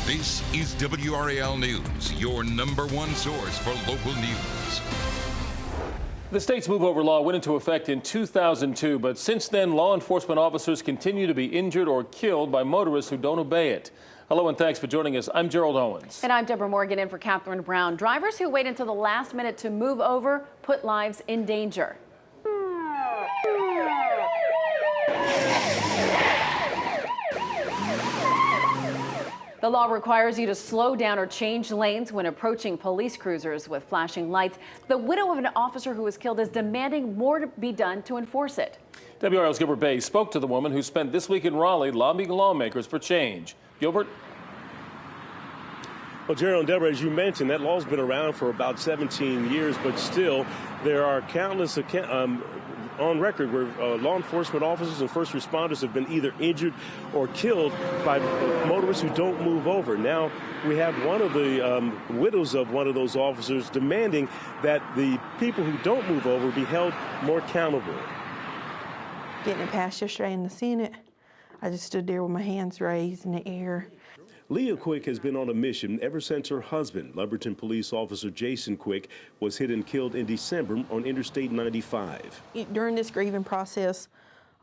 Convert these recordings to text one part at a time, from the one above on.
This is WRAL News, your #1 source for local news. The state's move-over law went into effect in 2002, but since then, law enforcement officers continue to be injured or killed by motorists who don't obey it. Hello and thanks for joining us. I'm Gerald Owens. And I'm Deborah Morgan in for Catherine Brown. Drivers who wait until the last minute to move over put lives in danger. The law requires you to slow down or change lanes when approaching police cruisers with flashing lights. The widow of an officer who was killed is demanding more to be done to enforce it. WRAL's Gilbert Bay spoke to the woman who spent this week in Raleigh lobbying lawmakers for change. Gilbert? Well, Gerald and Deborah, as you mentioned, that law's been around for about 17 years, but still there are countless on record where law enforcement officers and first responders have been either injured or killed by motorists who don't move over. Now we have one of the widows of one of those officers demanding that the people who don't move over be held more accountable. Getting it passed yesterday in the Senate, I just stood there with my hands raised in the air. Leah Quick has been on a mission ever since her husband, Lumberton police officer Jason Quick, was hit and killed in December on Interstate 95. During this grieving process,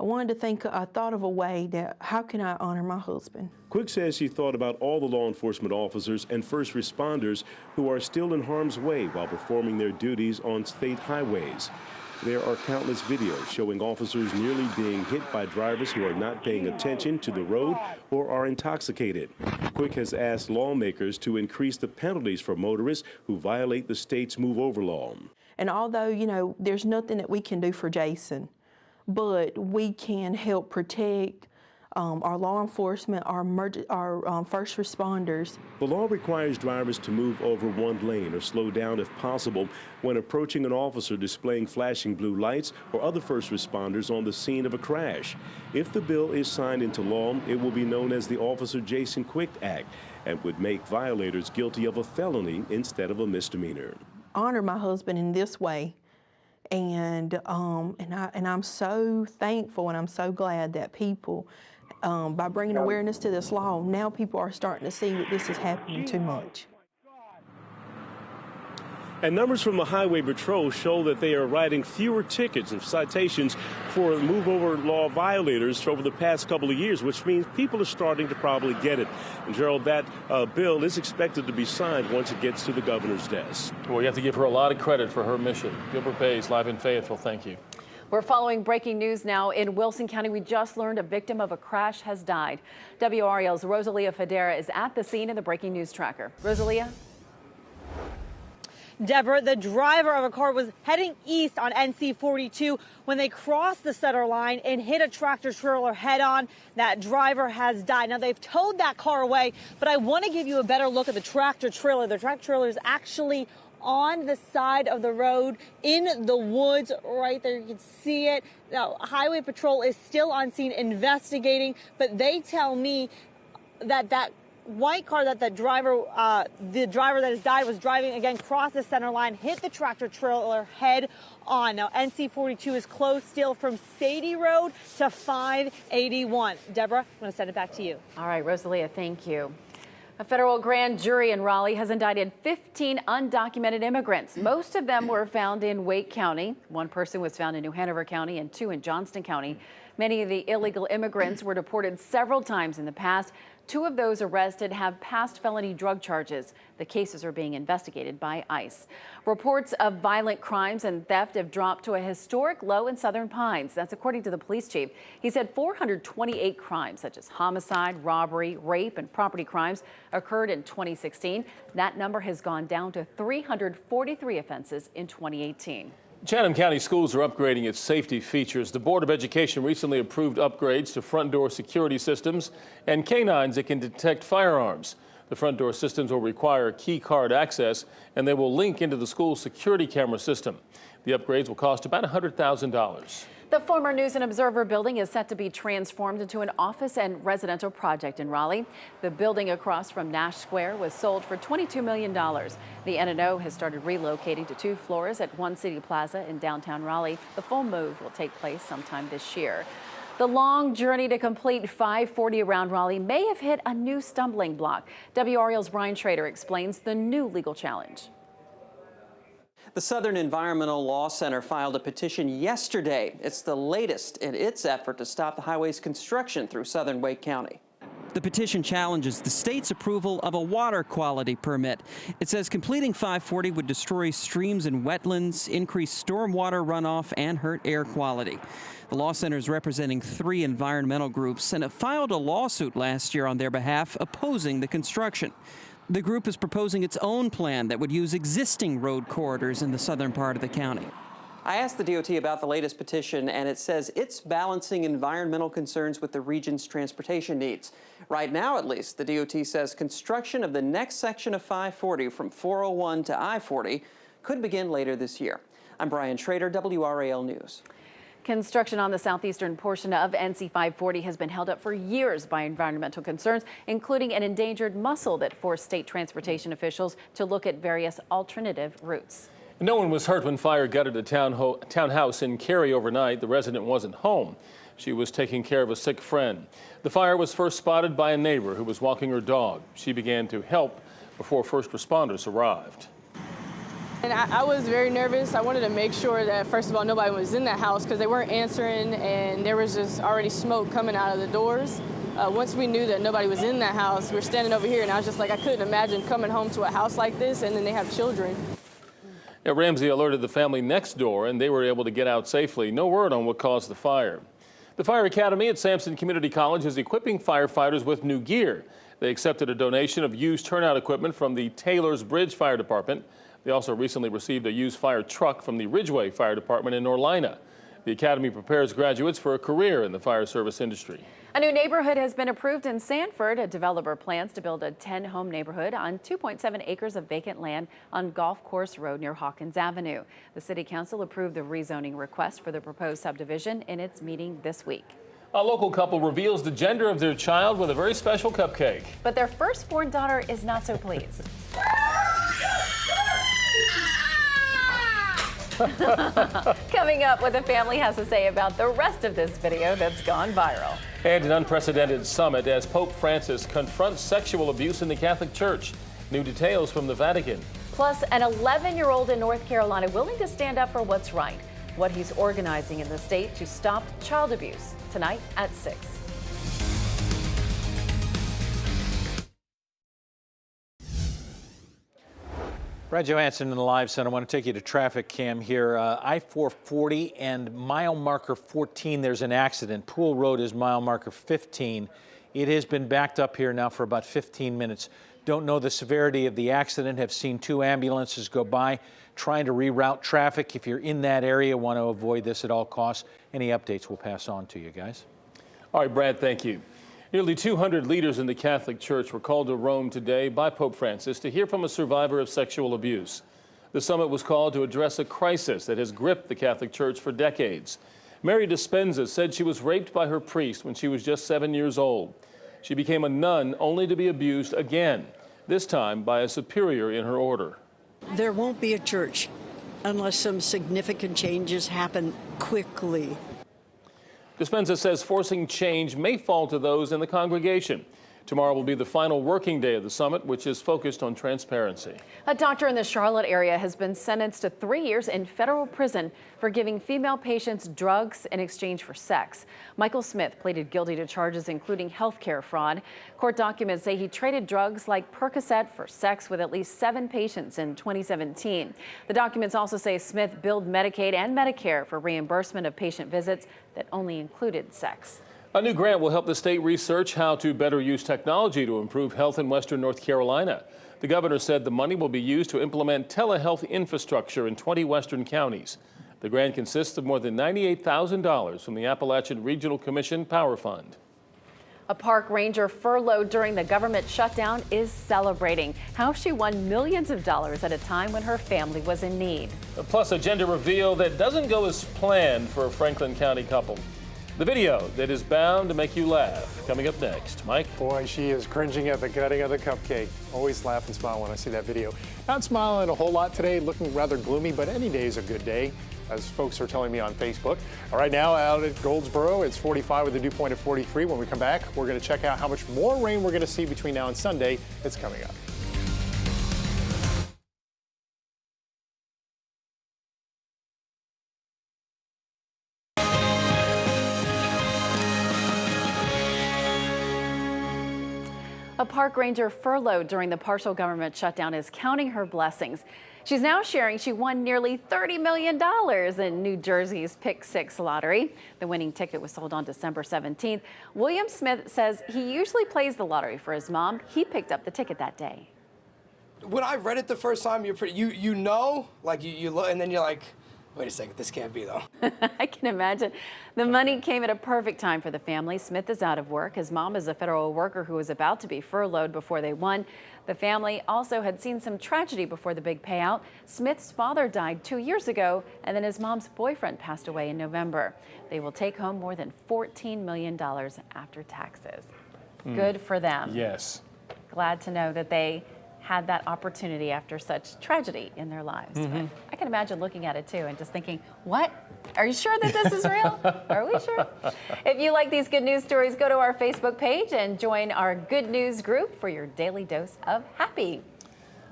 I thought of a way that how can I honor my husband? Quick says she thought about all the law enforcement officers and first responders who are still in harm's way while performing their duties on state highways. There are countless videos showing officers nearly being hit by drivers who are not paying attention to the road or are intoxicated. Quick has asked lawmakers to increase the penalties for motorists who violate the state's move-over law. And although, there's nothing that we can do for Jason, but we can help protect our law enforcement, our first responders. The law requires drivers to move over one lane or slow down if possible when approaching an officer displaying flashing blue lights or other first responders on the scene of a crash. If the bill is signed into law, it will be known as the Officer Jason Quick Act and would make violators guilty of a felony instead of a misdemeanor. Honor my husband in this way. And I'm so thankful and I'm so glad that people, by bringing awareness to this law, now people are starting to see that this is happening too much. And numbers from the Highway Patrol show that they are writing fewer tickets and citations for move-over law violators over the past couple of years, which means people are starting to probably get it. And, Gerald, that bill is expected to be signed once it gets to the governor's desk. Well, you have to give her a lot of credit for her mission. Gilbert Bayes, live in Fayetteville. Thank you. We're following breaking news now. In Wilson County, we just learned a victim of a crash has died. WRAL's Rosalia Federa is at the scene in the breaking news tracker. Rosalia? Deborah, the driver of a car was heading east on NC 42 when they crossed the center line and hit a tractor trailer head on. That driver has died. Now, they've towed that car away, but I want to give you a better look at the tractor trailer. The tractor trailer is actually on the side of the road in the woods right there. You can see it. Now, Highway Patrol is still on scene investigating, but they tell me that white car that the driver that has died was driving, again, crossed the center line, hit the tractor trailer head on. Now, NC 42 is closed still from Sadie Road to 581. Deborah, I'm going to send it back to you. All right, Rosalia, thank you. A federal grand jury in Raleigh has indicted 15 undocumented immigrants. Most of them were found in Wake County. One person was found in New Hanover County and 2 in Johnston County. Many of the illegal immigrants were deported several times in the past. 2 of those arrested have past felony drug charges. The cases are being investigated by ICE. Reports of violent crimes and theft have dropped to a historic low in Southern Pines. That's according to the police chief. He said 428 crimes, such as homicide, robbery, rape, and property crimes, occurred in 2016. That number has gone down to 343 offenses in 2018. Chatham County schools are upgrading its safety features. The Board of Education recently approved upgrades to front door security systems and canines that can detect firearms. The front door systems will require key card access, and they will link into the school's security camera system. The upgrades will cost about $100,000. The former News and Observer building is set to be transformed into an office and residential project in Raleigh. The building across from Nash Square was sold for $22 million. The N&O has started relocating to 2 floors at One City Plaza in downtown Raleigh. The full move will take place sometime this year. The long journey to complete 540 around Raleigh may have hit a new stumbling block. WRAL's Brian Schrader explains the new legal challenge. The Southern Environmental Law Center filed a petition yesterday. It's the latest in its effort to stop the highway's construction through southern Wake County. The petition challenges the state's approval of a water quality permit. It says completing 540 would destroy streams and wetlands, increase stormwater runoff, and hurt air quality. The Law Center is representing 3 environmental groups, and it filed a lawsuit last year on their behalf opposing the construction. The group is proposing its own plan that would use existing road corridors in the southern part of the county. I asked the DOT about the latest petition, and it says it's balancing environmental concerns with the region's transportation needs. Right now, at least, the DOT says construction of the next section of 540 from 401 to I-40 could begin later this year. I'm Brian Schrader, WRAL News. Construction on the southeastern portion of NC 540 has been held up for years by environmental concerns, including an endangered mussel that forced state transportation officials to look at various alternative routes. No one was hurt when fire gutted a townhouse in Cary overnight. The resident wasn't home. She was taking care of a sick friend. The fire was first spotted by a neighbor who was walking her dog. She began to help before first responders arrived. And I was very nervous. I wanted to make sure that, first of all, nobody was in that house because they weren't answering and there was just already smoke coming out of the doors. Once we knew that nobody was in that house, we were standing over here and I was just like, I couldn't imagine coming home to a house like this and then they have children. Yeah, Ramsey alerted the family next door and they were able to get out safely. No word on what caused the fire. The Fire Academy at Sampson Community College is equipping firefighters with new gear. They accepted a donation of used turnout equipment from the Taylor's Bridge Fire Department. They also recently received a used fire truck from the Ridgeway Fire Department in Norlina. The Academy prepares graduates for a career in the fire service industry. A new neighborhood has been approved in Sanford. A developer plans to build a 10-home neighborhood on 2.7 acres of vacant land on Golf Course Road near Hawkins Avenue. The City Council approved the rezoning request for the proposed subdivision in its meeting this week. A local couple reveals the gender of their child with a very special cupcake. But their firstborn daughter is not so pleased. Coming up, what the family has to say about the rest of this video that's gone viral. And an unprecedented summit as Pope Francis confronts sexual abuse in the Catholic Church. New details from the Vatican. Plus, an 11-year-old in North Carolina willing to stand up for what's right. What he's organizing in the state to stop child abuse. Tonight at 6. Brad Johansson in the Live Center. I want to take you to traffic cam here. I-440 and mile marker 14, there's an accident. Pool Road is mile marker 15. It has been backed up here now for about 15 minutes. Don't know the severity of the accident. Have seen 2 ambulances go by trying to reroute traffic. If you're in that area, want to avoid this at all costs. Any updates we'll pass on to you guys. All right, Brad, thank you. Nearly 200 leaders in the Catholic Church were called to Rome today by Pope Francis to hear from a survivor of sexual abuse. The summit was called to address a crisis that has gripped the Catholic Church for decades. Mary Dispenza said she was raped by her priest when she was just 7 years old. She became a nun only to be abused again, this time by a superior in her order. There won't be a church unless some significant changes happen quickly. Dispenza says forcing change may fall to those in the congregation. Tomorrow will be the final working day of the summit, which is focused on transparency. A doctor in the Charlotte area has been sentenced to 3 years in federal prison for giving female patients drugs in exchange for sex. Michael Smith pleaded guilty to charges including health care fraud. Court documents say he traded drugs like Percocet for sex with at least 7 patients in 2017. The documents also say Smith billed Medicaid and Medicare for reimbursement of patient visits that only included sex. A new grant will help the state research how to better use technology to improve health in western North Carolina. The governor said the money will be used to implement telehealth infrastructure in 20 western counties. The grant consists of more than $98,000 from the Appalachian Regional Commission Power Fund. A park ranger furloughed during the government shutdown is celebrating how she won millions of dollars at a time when her family was in need. Plus, a gender reveal that doesn't go as planned for a Franklin County couple. The video that is bound to make you laugh. Coming up next. Mike? Boy, she is cringing at the cutting of the cupcake. Always laugh and smile when I see that video. Not smiling a whole lot today, looking rather gloomy, but any day is a good day. as folks are telling me on Facebook. Right now out at Goldsboro, it's 45 with a dew point of 43. When we come back, we're going to check out how much more rain we're going to see between now and Sunday. It's coming up. A park ranger furloughed during the partial government shutdown is counting her blessings. She's now sharing she won nearly $30 million in New Jersey's Pick 6 lottery. The winning ticket was sold on December 17th. William Smith says he usually plays the lottery for his mom. He picked up the ticket that day. When I read it the first time, you know, like you look, and then you're like, wait a second, this can't be though. I can imagine. The money came at a perfect time for the family. Smith is out of work. His mom is a federal worker who was about to be furloughed before they won. The family also had seen some tragedy before the big payout. Smith's father died 2 years ago, and then his mom's boyfriend passed away in November. They will take home more than $14 million after taxes. Good for them. Yes. Glad to know that they had that opportunity after such tragedy in their lives. But I can imagine looking at it too and just thinking, what? Are you sure that this is real? Are we sure? If you like these good news stories, go to our Facebook page and join our good news group for your daily dose of happy.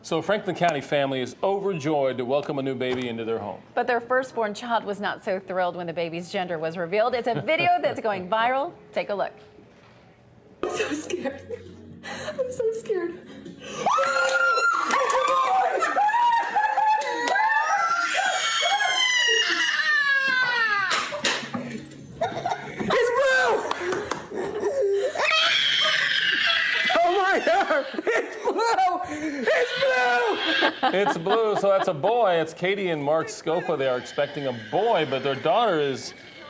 So Franklin County family is overjoyed to welcome a new baby into their home. But their firstborn child was not so thrilled when the baby's gender was revealed. It's a video that's going viral. Take a look. I'm so scared. I'm so scared. It's blue! Oh my God! It's blue! It's blue! It's blue, so that's a boy. It's Katie and Mark Scopa. They are expecting a boy, but their daughter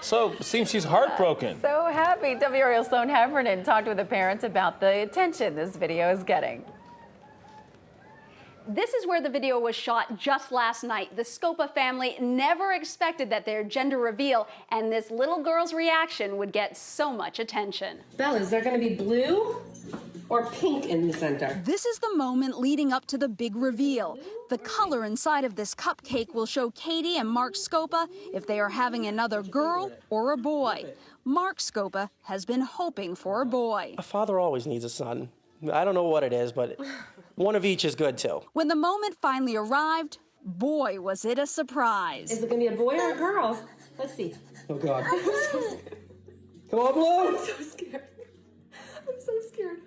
seems she's heartbroken. So happy. WRAL Sloan Heffernan talked with the parents about the attention this video is getting. This is where the video was shot just last night. The Scopa family never expected that their gender reveal and this little girl's reaction would get so much attention. Belle, is there going to be blue or pink in the center? This is the moment leading up to the big reveal. The color inside of this cupcake will show Katie and Mark Scopa if they are having another girl or a boy. Mark Scopa has been hoping for a boy. A father always needs a son. I don't know what it is, but one of each is good too. When the moment finally arrived, boy, was it a surprise. Is it going to be a boy or a girl? Let's see. Oh God. I'm so scared. Come on, Blue! I'm so scared. I'm so scared.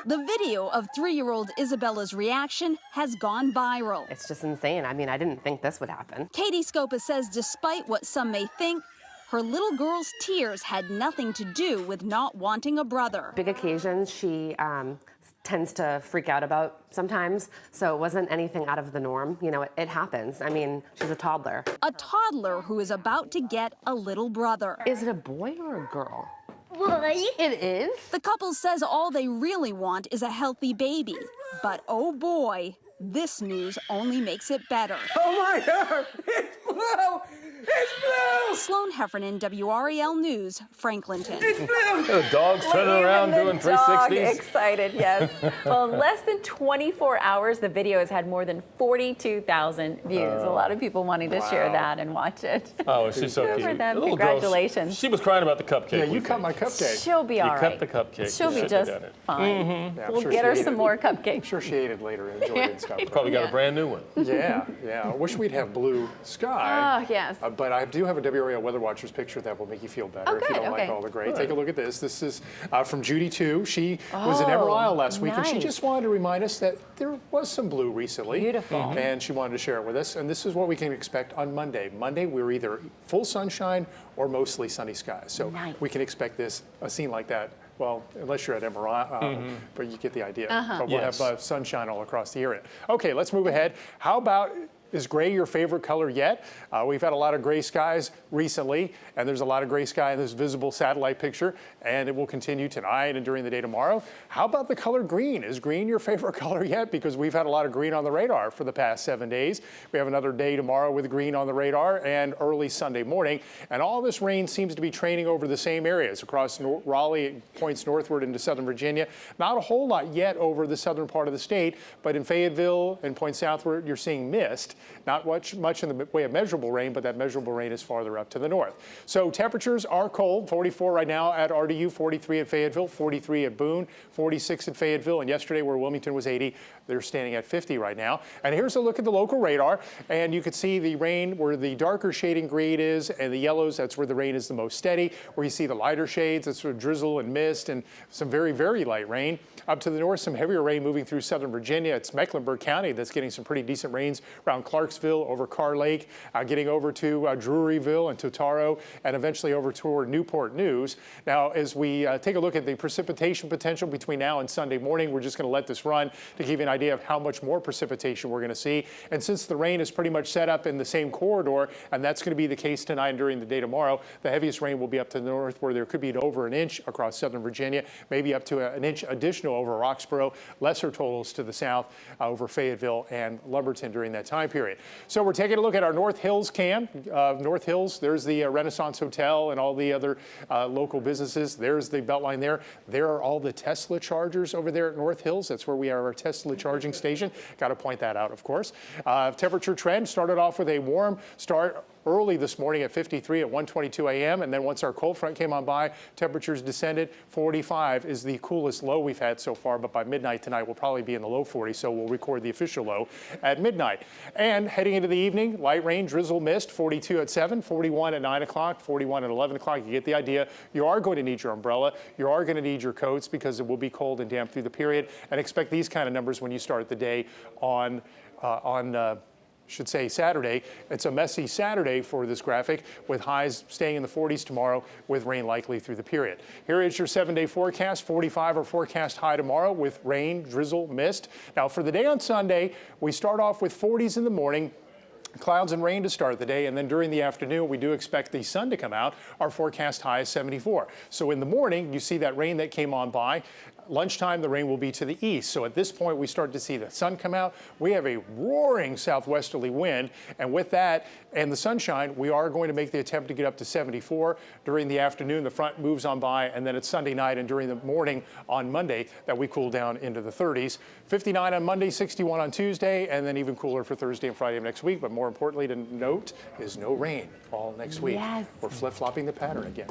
The video of 3-year-old Isabella's reaction has gone viral. It's just insane. I mean, I didn't think this would happen. Katie Scopa says despite what some may think, her little girl's tears had nothing to do with not wanting a brother. Big occasions she tends to freak out about sometimes, so it wasn't anything out of the norm. You know, it happens. I mean, she's a toddler. A toddler who is about to get a little brother. Is it a boy or a girl? Boy. It is? The couple says all they really want is a healthy baby. But oh boy, this news only makes it better. Oh my God! It's blue! It's blue! Sloan Heffernan, WRAL News, Franklinton. It's blue! The dog's turning around doing 360s. Excited, yes. Well, in less than 24 hours, the video has had more than 42,000 views. A lot of people wanting to share that and watch it. Oh, she's so Good cute. for them. The little girl, Congratulations. she was crying about the cupcake. Yeah, you cut my cupcake. She'll be all right. You cut the cupcake. She'll be just fine. Yeah, We'll sure get her she ate some it. more I'm cupcakes. sure she ate it later and enjoyed it and stuff. Probably got a brand new one. Yeah. I wish we'd have blue sky. Oh, yes. But I do have a WRAL Weather Watchers picture that will make you feel better if you don't like all the gray. Take a look at this. This is from Judy 2. She was in Emerald Isle last week, and she just wanted to remind us that there was some blue recently. Beautiful. And she wanted to share it with us. And this is what we can expect on Monday. Monday, we're either full sunshine or mostly sunny skies. So we can expect a scene like that. Well, unless you're at Emerald Isle, but you get the idea. But we'll have sunshine all across the area. Okay, let's move ahead. How about, is gray your favorite color yet? We've had a lot of gray skies recently, and there's a lot of gray sky in this visible satellite picture, and it will continue tonight and during the day tomorrow. How about the color green? Is green your favorite color yet? Because we've had a lot of green on the radar for the past 7 days. We have another day tomorrow with green on the radar and early Sunday morning, and all this rain seems to be training over the same areas across Raleigh. It points northward into southern Virginia. Not a whole lot yet over the southern part of the state, but in Fayetteville and points southward, you're seeing mist. Not much in the way of measurable rain, but that measurable rain is farther up to the north. So temperatures are cold. 44 right now at RDU, 43 at Fayetteville, 43 at Boone, 46 at Fayetteville, and yesterday where Wilmington was 80, they're standing at 50 right now. And here's a look at the local radar, and you can see the rain where the darker shading green is, and the yellows, that's where the rain is the most steady. Where you see the lighter shades, that's sort of drizzle and mist and some very, very light rain. Up to the north, some heavier rain moving through southern Virginia. It's Mecklenburg County that's getting some pretty decent rains around Clarksville, over Carr Lake, getting over to Druryville and Totaro, and eventually over toward Newport News. Now, as we take a look at the precipitation potential between now and Sunday morning, we're just going to let this run to give you an idea of how much more precipitation we're going to see. And since the rain is pretty much set up in the same corridor, and that's going to be the case tonight and during the day tomorrow, the heaviest rain will be up to the north, where there could be over an inch across southern Virginia, maybe up to an inch additional over Roxborough, lesser totals to the south over Fayetteville and Lumberton during that time period. So we're taking a look at our North Hills cam. North Hills, there's the Renaissance Hotel and all the other local businesses. There's the Beltline there. There are all the Tesla chargers over there at North Hills. That's where we have our Tesla charging station. Got to point that out, of course. Temperature trend started off with a warm start early this morning at 53 at 1:22 a.m. And then once our cold front came on by, temperatures descended. 45 is the coolest low we've had so far, but by midnight tonight we'll probably be in the low 40s, so we'll record the official low at midnight. And heading into the evening, light rain, drizzle, mist, 42 at 7, 41 at 9 o'clock, 41 at 11 o'clock. You get the idea. You are going to need your umbrella. You are going to need your coats because it will be cold and damp through the period. And expect these kind of numbers when you start the day on should say Saturday. It's a messy Saturday for this graphic, with highs staying in the 40s tomorrow with rain likely through the period. Here is your 7-day forecast. 45 are forecast high tomorrow with rain, drizzle, mist. Now for the day on Sunday, we start off with 40s in the morning. Clouds and rain to start the day, and then during the afternoon, we do expect the sun to come out. Our forecast high is 74. So in the morning, you see that rain that came on by. Lunchtime, the rain will be to the east. So at this point, we start to see the sun come out. We have a roaring southwesterly wind, and with that and the sunshine, we are going to make the attempt to get up to 74. During the afternoon, the front moves on by, and then it's Sunday night and during the morning on Monday that we cool down into the 30s. 59 on Monday, 61 on Tuesday, and then even cooler for Thursday and Friday of next week. But more importantly to note is no rain all next week. Yes. We're flip-flopping the pattern again.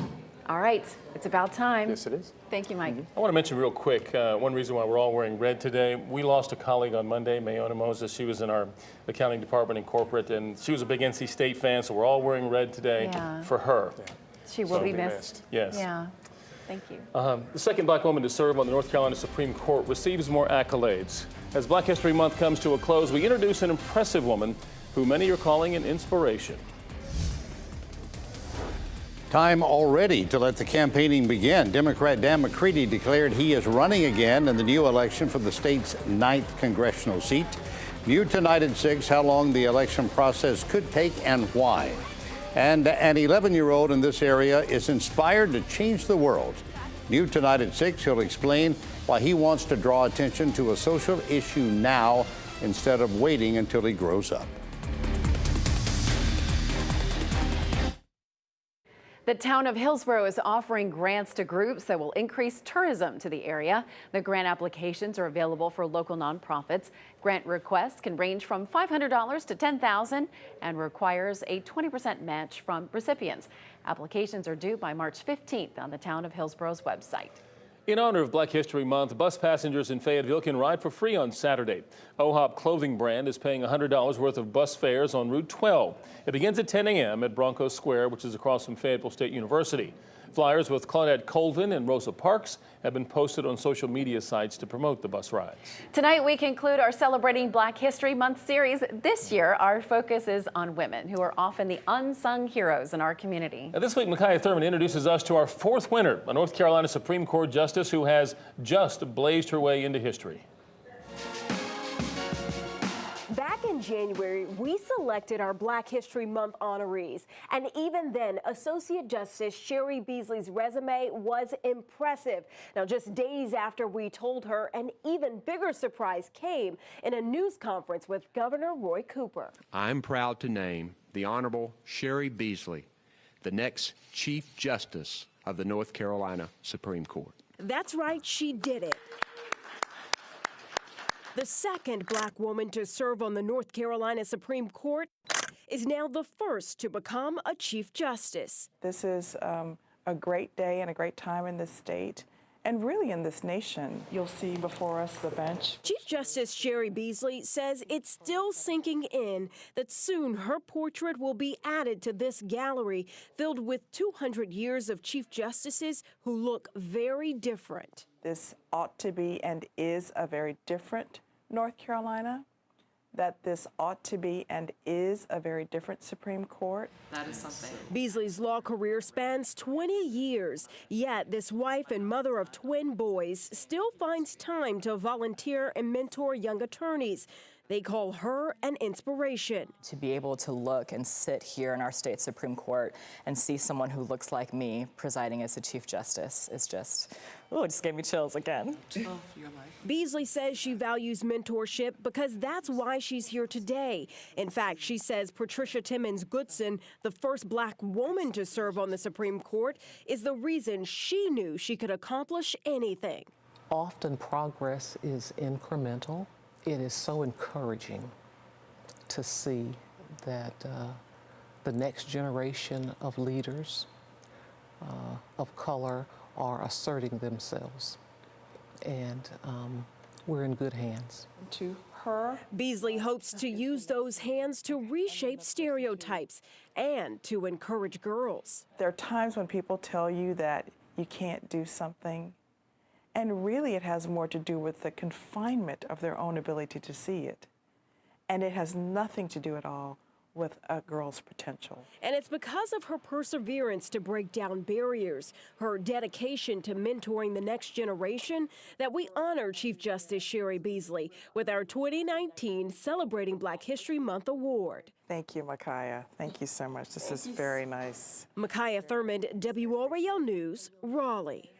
All right, it's about time. Yes, it is. Thank you, Mike. I want to mention real quick, one reason why we're all wearing red today. We lost a colleague on Monday, Mayona Moses. She was in our accounting department in corporate, and she was a big NC State fan, so we're all wearing red today for her. Yeah. She will be missed. Yes. Yeah. Thank you. The second black woman to serve on the North Carolina Supreme Court receives more accolades. As Black History Month comes to a close, we introduce an impressive woman who many are calling an inspiration. Time already to let the campaigning begin. Democrat Dan McCready declared he is running again in the new election for the state's 9th congressional seat. New tonight at 6, how long the election process could take and why. And an 11-year-old in this area is inspired to change the world. New tonight at 6, he'll explain why he wants to draw attention to a social issue now instead of waiting until he grows up. The town of Hillsborough is offering grants to groups that will increase tourism to the area. The grant applications are available for local nonprofits. Grant requests can range from $500 to $10,000 and requires a 20% match from recipients. Applications are due by March 15th on the town of Hillsborough's website. In honor of Black History Month, bus passengers in Fayetteville can ride for free on Saturday. OHOP clothing brand is paying $100 worth of bus fares on Route 12. It begins at 10 a.m. at Bronco Square, which is across from Fayetteville State University. Flyers with Claudette Colvin and Rosa Parks have been posted on social media sites to promote the bus rides. Tonight, we conclude our Celebrating Black History Month series. This year, our focus is on women, who are often the unsung heroes in our community. Now, this week, Micaiah Thurman introduces us to our 4th winner, a North Carolina Supreme Court justice who has just blazed her way into history. Back in January, we selected our Black History Month honorees. And even then, Associate Justice Sherry Beasley's resume was impressive. Now, just days after we told her, an even bigger surprise came in a news conference with Governor Roy Cooper. I'm proud to name the Honorable Sherry Beasley the next Chief Justice of the North Carolina Supreme Court. That's right, she did it. The second black woman to serve on the North Carolina Supreme Court is now the first to become a Chief Justice. This is a great day and a great time in this state. And really in this nation. You'll see before us the bench. Chief Justice Sherry Beasley says it's still sinking in that soon her portrait will be added to this gallery filled with 200 years of Chief Justices who look very different. This ought to be and is a very different North Carolina. That this ought to be and is a very different Supreme Court. That is something. Beasley's law career spans 20 years, yet this wife and mother of twin boys still finds time to volunteer and mentor young attorneys. They call her an inspiration. To be able to look and sit here in our state Supreme Court and see someone who looks like me presiding as the Chief Justice is just, oh, it just gave me chills again. Beasley says she values mentorship because that's why she's here today. In fact, she says Patricia Timmons Goodson, the first black woman to serve on the Supreme Court, is the reason she knew she could accomplish anything. Often progress is incremental. It is so encouraging to see that the next generation of leaders of color are asserting themselves, and we're in good hands. To her, Beasley hopes to use those hands to reshape stereotypes and to encourage girls. There are times when people tell you that you can't do something, and really it has more to do with the confinement of their own ability to see it. And it has nothing to do at all with a girl's potential. And it's because of her perseverance to break down barriers, her dedication to mentoring the next generation, that we honor Chief Justice Sherry Beasley with our 2019 Celebrating Black History Month Award. Thank you, Micaiah. Thank you so much. This is very nice. Micaiah Thurmond, WRAL News, Raleigh.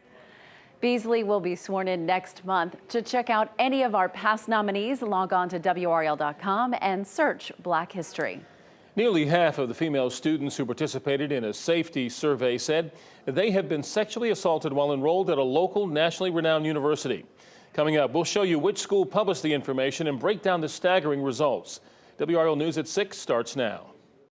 Beasley will be sworn in next month. To check out any of our past nominees, log on to WRAL.com and search Black History. Nearly half of the female students who participated in a safety survey said they have been sexually assaulted while enrolled at a local nationally renowned university. Coming up, we'll show you which school published the information and break down the staggering results. WRAL News at 6 starts now.